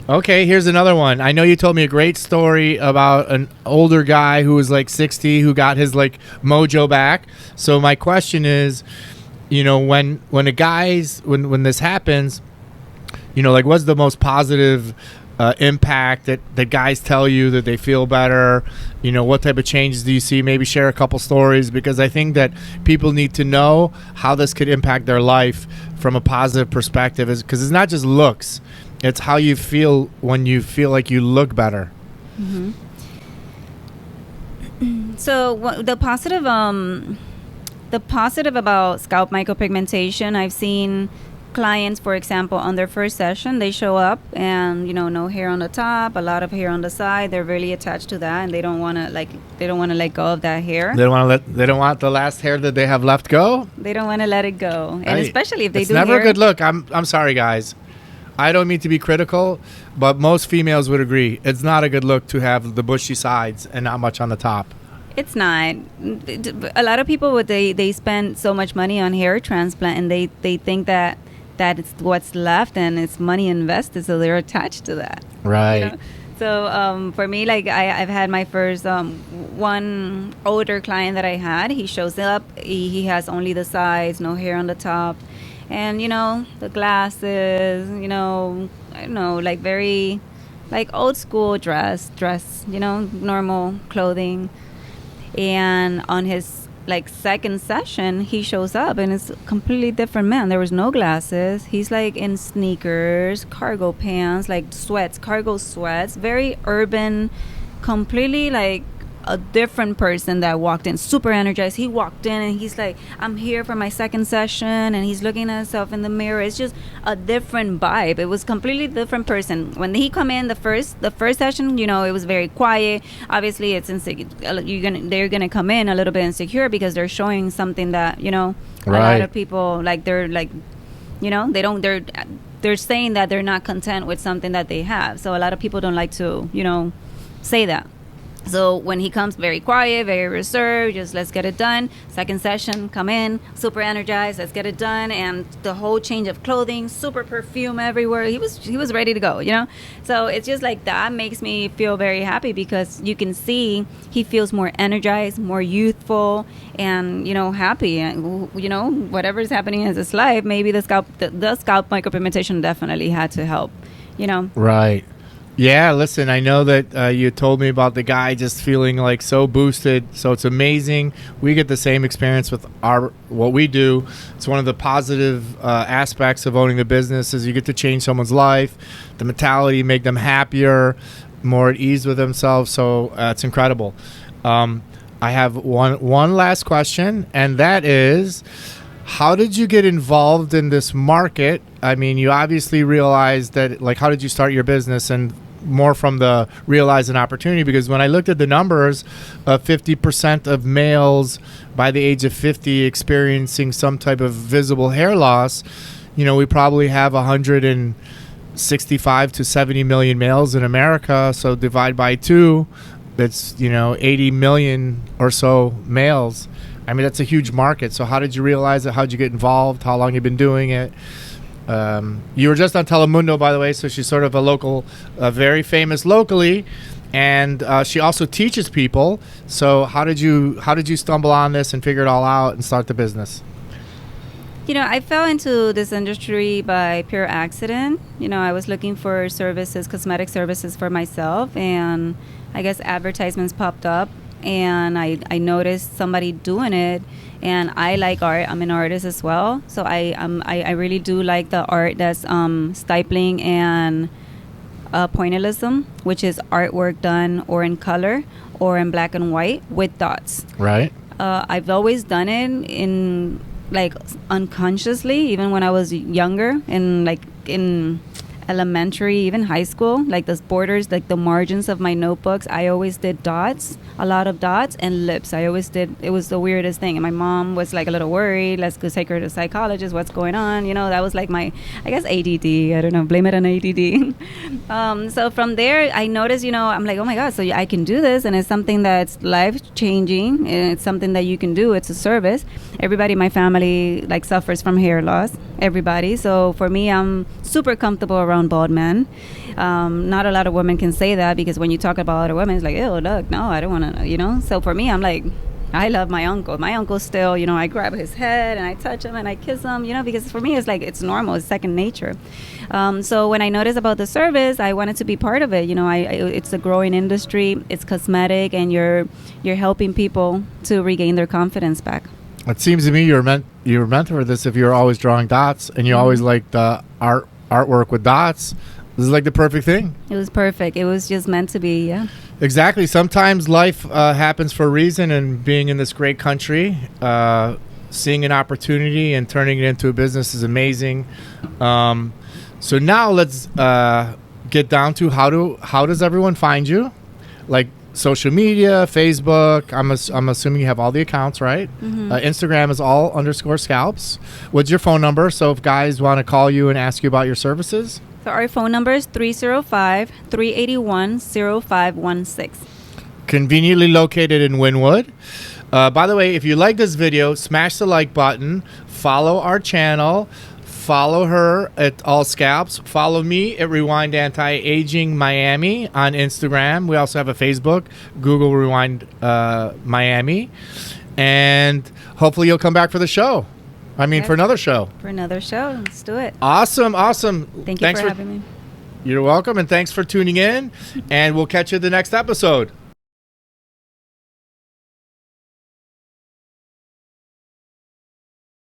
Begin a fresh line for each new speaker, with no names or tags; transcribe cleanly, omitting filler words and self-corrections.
Okay, here's another one. I know you told me a great story about an older guy who was like 60 who got his like mojo back. So my question is, when a guy's when this happens, like what's the most positive impact that guys tell you that they feel better? What type of changes do you see? Maybe share a couple stories, because I think that people need to know how this could impact their life from a positive perspective, because it's not just looks. It's how you feel when you feel like you look better.
Mm-hmm. So the positive about scalp micropigmentation, I've seen clients, for example, on their first session, they show up and no hair on the top, a lot of hair on the side. They're really attached to that, and they don't want to let go of that hair.
They don't want the last hair that they have left go.
They don't want to let it go, and especially if they do.
It's never
hair,
a good look. I'm sorry, guys. I don't mean to be critical, but most females would agree it's not a good look to have the bushy sides and not much on the top.
It's not. A lot of people they spend so much money on hair transplant, and they think that it's what's left and it's money invested, so they're attached to that.
Right.
So for me, like I've had my first one older client that I had. He shows up. He has only the sides, no hair on the top. And the glasses, I don't know, like very like old school dress, normal clothing. And on his like second session, he shows up and it's a completely different man. There was no glasses. He's like in sneakers, cargo pants, like sweats, cargo sweats, very urban, completely like a different person that walked in, super energized. He walked in and he's like, I'm here for my second session, and he's looking at himself in the mirror. It's just a different vibe. It was completely different person. When he come in the first session, it was very quiet. Obviously it's they're gonna come in a little bit insecure because they're showing something that
Right.
A lot of people like they're like they're saying that they're not content with something that they have. So a lot of people don't like to say that. So when he comes, very quiet, very reserved, just let's get it done. Second session, come in, super energized, let's get it done. And the whole change of clothing, super perfume everywhere. He was ready to go, So it's just like that makes me feel very happy, because you can see he feels more energized, more youthful, and happy. And whatever's happening in his life, maybe the scalp micropigmentation definitely had to help.
Right. Yeah, listen, I know that you told me about the guy just feeling like so boosted, so it's amazing. We get the same experience with what we do. It's one of the positive aspects of owning a business is you get to change someone's life, the mentality, make them happier, more at ease with themselves, so it's incredible. I have one last question, and that is, how did you get involved in this market? I mean, you obviously realized that, like, how did you start your business? And more from the realize an opportunity, because when I looked at the numbers, 50% of males by the age of 50 experiencing some type of visible hair loss, we probably have 165 to 70 million males in America. So divide by 2, that's, 80 million or so males. I mean, that's a huge market. So how did you realize it? How did you get involved? How long you been doing it? You were just on Telemundo, by the way, so she's sort of a very famous locally, and she also teaches people. So how did you stumble on this and figure it all out and start the business?
I fell into this industry by pure accident. I was looking for cosmetic services for myself, and I guess advertisements popped up, and I noticed somebody doing it. And I like art. I'm an artist as well, so I really do like the art that's stippling and pointillism, which is artwork done or in color or in black and white with dots.
Right.
I've always done it in like unconsciously, even when I was younger, and like in elementary, even high school, like the borders, like the margins of my notebooks, I always did dots, a lot of dots, and lips. I always did. It was the weirdest thing, and my mom was like a little worried. Let's go take her to a psychologist. What's going on? That was like my, I guess, ADD. I don't know. Blame it on ADD. So from there, I noticed, I'm like, oh my God, so I can do this, and it's something that's life changing, and it's something that you can do. It's a service. Everybody in my family like suffers from hair loss. Everybody. So for me, I'm super comfortable around around bald men. Not a lot of women can say that, because when you talk about other women, it's like, ew, look, no, I don't want to, you know. So for me, I'm like, I love my uncle. My uncle still, you know, I grab his head and I touch him and I kiss him, you know, because for me, it's like, it's normal. It's second nature. So when I noticed about the service, I wanted to be part of it. You know, it's a growing industry. It's cosmetic, and you're helping people to regain their confidence back.
It seems to me you were meant for this if you're always drawing dots and you always like the artwork with dots. This is like the perfect thing.
It was perfect. It was just meant to be, yeah.
Exactly. Sometimes life happens for a reason, and being in this great country, seeing an opportunity and turning it into a business is amazing. So now let's get down to how does everyone find you? Like social media, Facebook. I'm assuming you have all the accounts, right? Instagram is all_scalps. What's your phone number? So if guys want to call you and ask you about your services.
So our phone number is 305-381-0516.
Conveniently located in Wynwood. By the way, if you like this video, smash the like button. Follow our channel. Follow her at All Scalps. Follow me at Rewind Anti-Aging Miami on Instagram. We also have a Facebook, Google Rewind Miami. And hopefully you'll come back for the show. For another show.
For another show. Let's do it.
Awesome.
Thanks for having me.
You're welcome, and thanks for tuning in. And we'll catch you at the next episode.